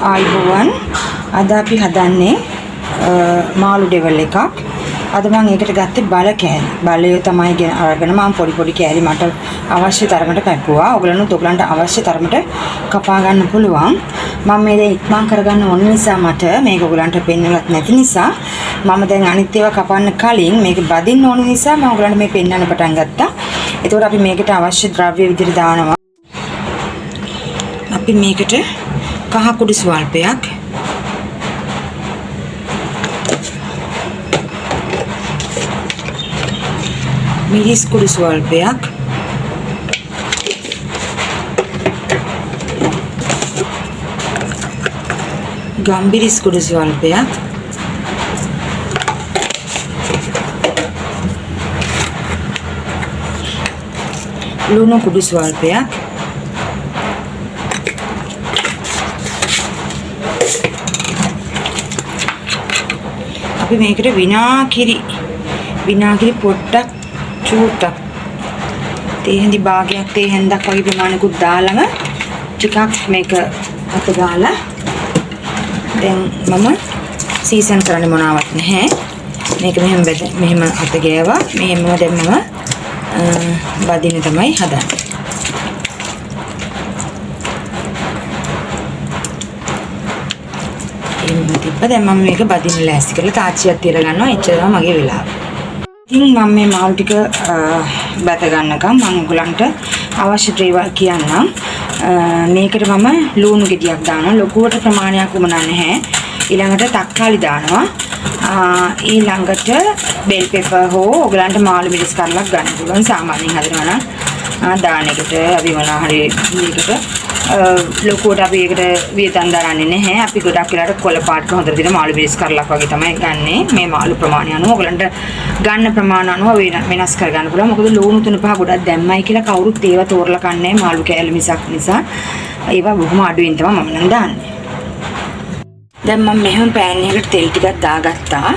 ආයිබෝවන් අද අපි හදන්නේ මාළු ඩෙවල් එකක්. අද මම ඒකට ගත්තේ බල කෑලි. බලය තමයි අරගෙන මම පොඩි කෑලි මට අවශ්‍ය තරමට කැපුවා. ඔයගලන්ට අවශ්‍ය තරමට කපා ගන්න පුළුවන්. මම මේ දැන් ඉක්මන් කරගන්න ඕන නිසා මට මේක ඔයගලන්ට පෙන්වලත් නැති නිසා මම දැන් අනිත් ඒවා කපන්න කලින් මේක බදින්න ඕන නිසා මම ඔයගලන්ට මේ පෙන්වන්න පටන් ගත්තා. එතකොට අපි මේකට අවශ්‍ය ද්‍රව්‍ය විදිහට දානවා. අපි මේකට කහ කුඩු ස්වල්පයක්, මිරිස් කුඩු ස්වල්පයක්, ගම්බිරිස් කුඩු ස්වල්පයක්, ලුණු කුඩු ස්වල්පයක්, අපි මේකට විනාගිරි පොට්ටක් චූට්ටක් තේ හැඳි භාගයක් තේ හැන්දක් වගේ ප්‍රමාණයකට දාලම ටිකක් මේක අත ගාලා දැන් මම සීසන් කරන්නේ මොනවත් නැහැ. මේක මෙහෙම අත ගෑවා. මෙහෙම දැන් මම බදින්න තමයි හදන්නේ. දැන් මම මේක බදින්න ලෑස්ති කරලා තාච්චියක් තියලා ගන්නවා. එච්චර තමයි මගේ වෙලාව. ඉතින් මම මේ මාළු ටික බැත ගන්නකම් මම ඔයගලන්ට අවශ්‍ය දේවල් කියන්නම්. මේකට මම ලුණු ගෙඩියක් දානවා. ලොකුවට ප්‍රමාණයක් වුණා නැහැ. ඊළඟට තක්කාලි දානවා. ඊළඟට බෙල් පෙපර් හෝ ඔයගලන්ට මාළු මිරිස් කරලක් ගන්න පුළුවන්. සාමාන්‍යයෙන් හදනවා නම් දාන එකට අපි මොනවා හරි මේකට ලොකුවට අපි ඒකට වියතන් දරන්නේ නැහැ. අපි ගොඩක් වෙලාවට කොළ පාටක හොඳට දින මාළු මිරිස් කරලක් වගේ තමයි ගන්නෙ. මේ මාළු ප්‍රමාණය අනුව ඔයගලන්ට ගන්න ප්‍රමාණය අනුව වෙනස් කර ගන්න පුළුවන්. මොකද ලුණු 3-5 ගොඩක් දැම්මයි කියලා කවුරුත් ඒවා තෝරලා කන්නේ මාළු කෑල්ල මිසක් නිසා. ඒවා බොහොම අඩුවෙන් තමයි මම නම් දාන්නේ. දැන් මම මෙහෙම පෑන් එකකට තෙල් ටිකක් දාගත්තා.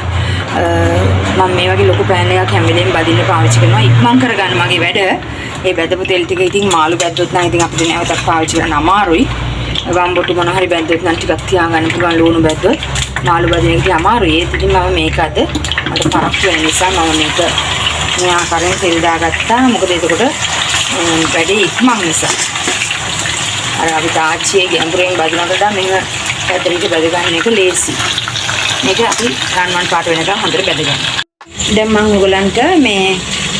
මම මේ වගේ ලොකු පෑන් එකක් හැම වෙලේම බදින්න පාවිච්චි කරනවා. ඉක්මන් කරගන්න මගේ වැඩ. ඒ බැදපු තෙල් ටික ඉතින් මාළු බැද්දොත් නම් ඉතින් අපිට නැවතත් පාවිච්චි කරන්න අමාරුයි. වම්බොට්ටු මොන හරි බැද්දොත් නම් ටිකක් තියාගන්න පුළුවන්. ලුණු බැද්දොත් මාළු බදින එක අමාරුයි. ඒත් ඉතින් මම මේක අද මට පරක්කු වෙන නිසා මම මේක මේ ආකාරයෙන් තෙල් දාගත්තා. මොකද එතකොට වැඩි ඉක්මන් නිසා. අර අපි තාච්චියේ ගැඹුරින් බදිනකට වඩා මෙහෙම පැත්තට බැද ගන්න එක ලේසි. මේක අපි රන්වන් පාට වෙනකම් හොඳට බැද ගන්න. දැන් මම ඔයගලන්ට මේ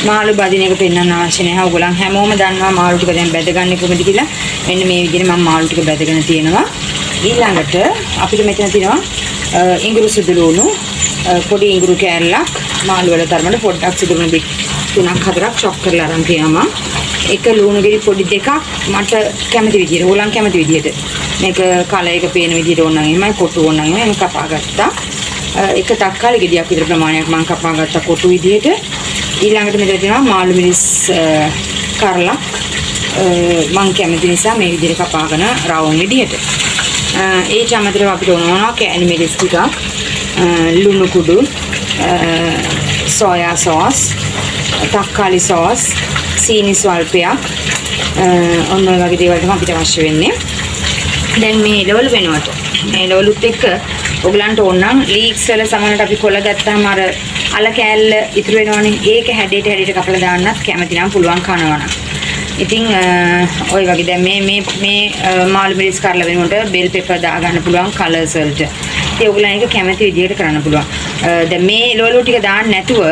මාළු බදින එක පෙන්වන්න අවශ්‍ය නැහැ. ඔයගලන් හැමෝම දන්නවා මාළු ටික දැන් බැද ගන්න කොහොමද කියලා. මෙන්න මේ විදිහට මම මාළු ටික බැදගෙන තියෙනවා. ඊළඟට අපිට මෙතන තියෙනවා ඉඟුරු සුදු ලුණු පොඩි ඉඟුරු කෑල්ලක් මාළු වල තරමට පොඩ්ඩක් සුදු ලුණු 3-4ක් චොප් කරලා අරන් තියෙනවා. එක ලුණු ගෙඩි පොඩි දෙකක් මට කැමති විදිහට ඕලන් කැමති විදිහට මේක කලර් එක පේන විදිහට ඕන නම් එහෙමයි කොටු ඕන නම් එහෙම කපා ගත්තා. එක තක්කාලි ගෙඩියක් විතර ප්‍රමාණයක් මම කපා ගත්තා කොටු විදිහට. ඊළඟට මෙතන තියෙනවා මාළු මිරිස් කරලක් මම කැමති නිසා මේ විදිහට කපාගෙන රවුම් විදිහට. ඒ චමතරව අපිට ඕනවා කෑලි මිරිස් ටිකක්, ලුණු කුඩු, සෝයා සෝස්, තක්කාලි සෝස්, සීනි ස්වල්පයක්, ඔන්න ඔය වගේ දේවල් තමයි අපිට අවශ්‍ය වෙන්නේ. දැන් මේ එළවලු වෙනුවට මේ එළවලුත් එක්ක ඔයගලන්ට ඕන නම් ලීක්ස් වල සමහරට අපි කොළ ගත්තාම අර අල කෑල්ල ඉතුරු වෙනවනේ. ඒක හැඩයට කපලා දාන්නත් කැමති නම් පුළුවන් කනවා නම්. ඉතින් ඔය වගේ දැන් මේ මාළු මිරිස් කරලා වෙනුවට බෙල් පෙපර් දා ගන්න පුළුවන් කලර්ස් වලට. ඒ ඔයගලන් ඒක කැමති විදිහට කරන්න පුළුවන්. දැන් මේ එළවලු ටික දාන්න නැතුව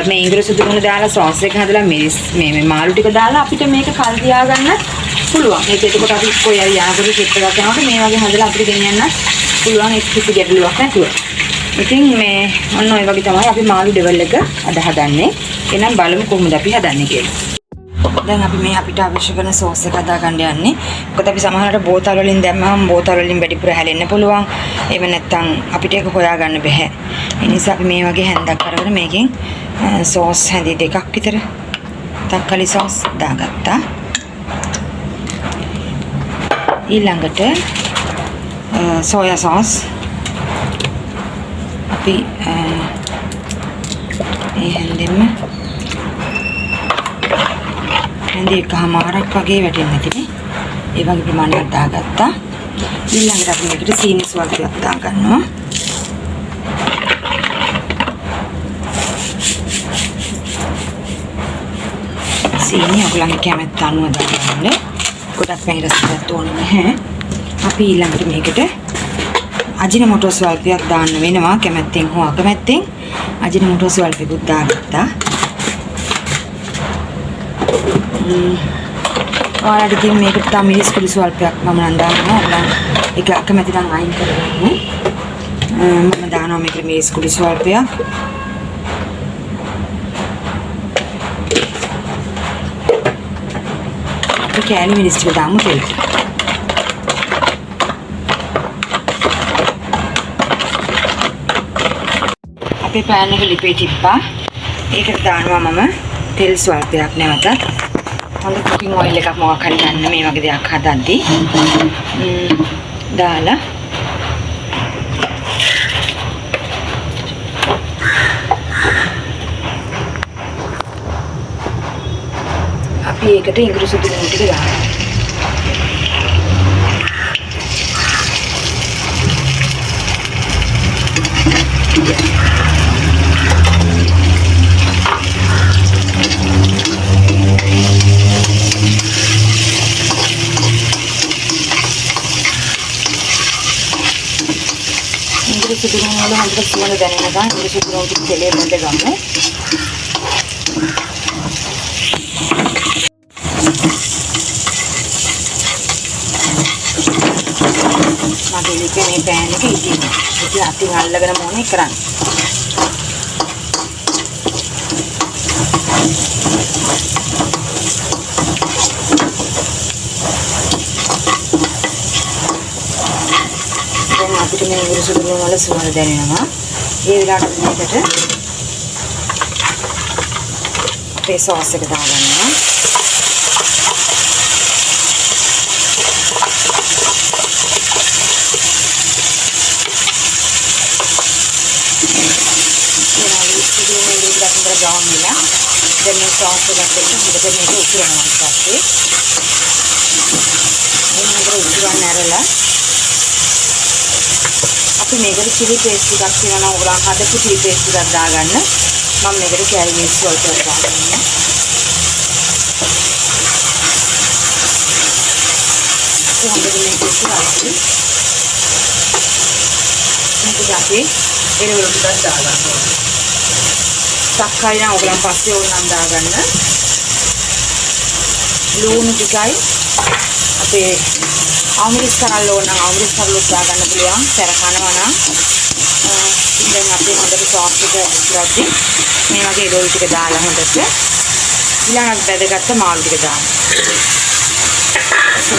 මේ ඉඟුරු සුදු ලුණු දාලා සෝස් එක හදලා මිරිස් මේ මාළු ටික දාලා අපිට මේක කල් තියා ගන්න පුළුවන්. ඒක එතකොට අපි කොයි හරි යාගොඩ සෙට් එකක් යනකොට මේ වගේ හදලා අපිට ගෙනියන්න පුළුවන්. ඒක කිසි ගැටලුවක් නැතුව. ඉතින් මේ ඔන්න ඔය වගේ තමයි අපි මාළු ඩෙවල් එක අද හදන්නේ. එහෙනම් බලමු කොහොමද අපි හදන්නේ කියලා. දැන් අපි මේ අපිට අවශ්‍ය කරන සෝස් එක හදා ගන්න යන්නේ. මොකද අපි සමහරවිට බෝතල් වලින් දැම්මම බෝතල් වලින් වැඩිපුර හැලෙන්න පුළුවන්. එහෙම නැත්නම් අපිට ඒක හොයාගන්න බෑ. ඒ නිසා අපි මේ වගේ හැන්දක් කරගෙන මේකෙන් සෝස් හැඳි දෙකක් විතර තක්කාලි සෝස් දාගත්තා. ඊළඟට සෝයා සෝස් අපි මේ හැන්දෙම හැන්දි එකමාරක් වගේ වැටෙන්නේ නැතිනේ. ඒ වගේ ප්‍රමාණයක් දාගත්තා. ඊළඟට අපි මේකට සීනි ස්වල්පයක් දාගන්නවා. සීනි ඔයගොල්ලන්ගේ කැමැත්ත අනුව දාගන්න. ගොඩක් පැණි රසයක් ඕනේ නැහැ. අපි ඊළඟට මේකට අජිනමෝටෝ ස්වල්පයක් දාන්න වෙනවා. කැමැත්තෙන් හෝ අකමැත්තෙන් අජිනමෝටෝ ස්වල්පෙකුත් දාගත්තා. ඔයාලට ඉතින් මේකට තව මිරිස් කුඩු ස්වල්පයක් මම නම් දානවා. ඔයාලා ඒක අකමැති නම් අයින් කරගන්න. මම දානවා මේකට මිරිස් කුඩු ස්වල්පයක්. අපි කෑලි මිරිස් ටික දාමු තෙලට. අපේ පෑන් එක ලිපේ තිබ්බා. ඒකට දානවා මම තෙල් ස්වල්පයක් නැවතත්. හොඳ කුකින් ඔයිල් එකක් මොකක් හරි ගන්න මේ වගේ දෙයක් හදද්දී. දාලා අපි ඒකට ඉඟුරු සුදු ලුණු ටික දානවා. ඉඟුරු සුදු ලුණු වල හොඳට සුවඳ දැනෙනවා. ඉඟුරු සුදු ලුණු ටික තෙලේ බඳ ගමු. මගේ ලිපේ මේ පෑන් එක ඉතින් අතින් අල්ලගෙන මොනේ කරන්නේ. දැන් අපිට මේ ඉඟුරු සුදු ලුණු වල සුවඳ දැනෙනවා. ඒ විලාට මේකට අපේ සෝස් එක දාගන්නවා. ගාම් වෙලා දැන් මේ සෝස් එකත් එක්ක හොඳට මේක උතුරනවා ඊට පස්සේ මේකට උතුරන්න ඇරලා අපි මේකට chili paste එකක් තියෙනවා ඔයගොල්ලන් හදපු chili paste එකක් දාගන්න මම මේකට කැරි මික්ස් වලට දාගන්නවා හොඳට මේක උතුරලා මේක අපි එළවලු ටිකක් දාගන්නවා තක්කාලි නම් ඔයගලන් පස්සේ ඕනනම් දාගන්න. ලුණු ටිකයි අපේ ආමිරිස් කරල් ඕන නම් ආමිරිස් කරලුත් දාගන්න පුළුවන්. සැර කනවා නම් දැන් අපි හොඳට සෝස් එක ඉස්සරහදී මේ වගේ රෝල් ටික දාලා හොඳට ඊළඟට බැදගත්ත මාළු ටික දාන්න.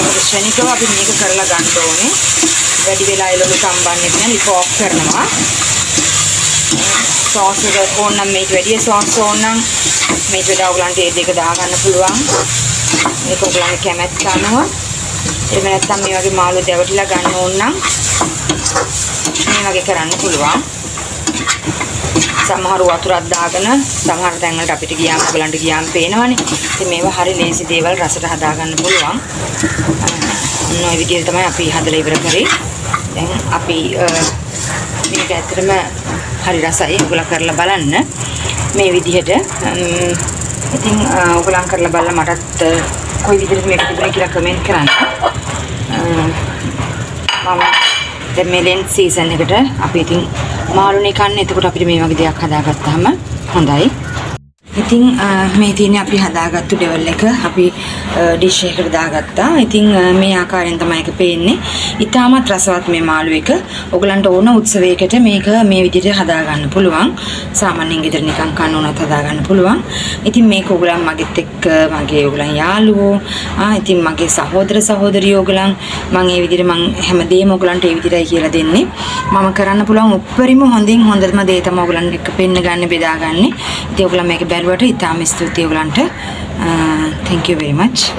ඒක ශනිකව අපි මේක කරලා ගන්න ඕනේ. වැඩි වෙලා එළවලු සම්බන්ධ වෙන ලිප ඔෆ් කරනවා. සෝස් එක ඕනනම් මේක වැඩි සෝස් ඕනනම් මේක වඩා ඔයගලන්ට ඒ දෙක දාගන්න පුළුවන්. මේක ඔයගලන්ගේ කැමැත්ත අනුව. එහෙම නැත්නම් මේ වගේ මාළු දැවටිලා ගන්න ඕන නම් මේ වගේ කරන්න පුළුවන්. සමහර වතුරක් දාගෙන සමහර තැන් වලට අපිට ගියාම ඔයගලන්ට ගියාම පේනවනේ. ඉතින් මේවා හරි ලේසි දේවල් රසට හදාගන්න පුළුවන්. ඔන්න ඔය විදිහට තමයි අපි හදලා ඉවර කරේ. දැන් අපි මේක ඇත්තටම හරි රසයි. ඔයගොල්ලෝ කරලා බලන්න මේ විදිහට. ඉතින් ඔයගොල්ලන් කරලා බලලා මටත් කොයි විදිහට මේක තිබුණේ කියලා කමෙන්ට් කරන්න. මම දැන් මේ ලෙන්ස් සීසන් එකට අපි ඉතින් මාළුනේ කන්නේ. එතකොට අපිට මේ වගේ දෙයක් හදාගත්තාම හොඳයි. ඉතින් මේ තියෙන්නේ අපි හදාගත්තු ඩෙවල් එක අපි ඩිෂ් එකකට දාගත්තා. ඉතින් මේ ආකාරයෙන් තමයි ඒක පේන්නේ. ඉතාමත් රසවත් මේ මාළු එක. ඔයගලන්ට ඕන උත්සවයකට මේක මේ විදිහට හදා ගන්න පුළුවන්. සාමාන්‍යයෙන් ගෙදර නිකන් කන්න උනත් හදා ගන්න පුළුවන්. ඉතින් මේක ඔයගලන් මගෙත් එක්ක මගේ ඔයගලන් යාළුවෝ ඉතින් මගේ සහෝදර සහෝදරියෝ ඔයගලන් මම මේ විදිහට මම හැමදේම ඔයගලන්ට මේ විදිහටයි කියලා දෙන්නේ. මම කරන්න පුළුවන් උප්පරිම හොඳම දේ තමයි ඔයගලන් එක්ක පෙන්න ගන්න බෙදාගන්නේ. ඉතින් ඔයගලන් මේක බැලුවට ඉතාම ස්තුතියි ඔයගලන්ට. Thank you very much.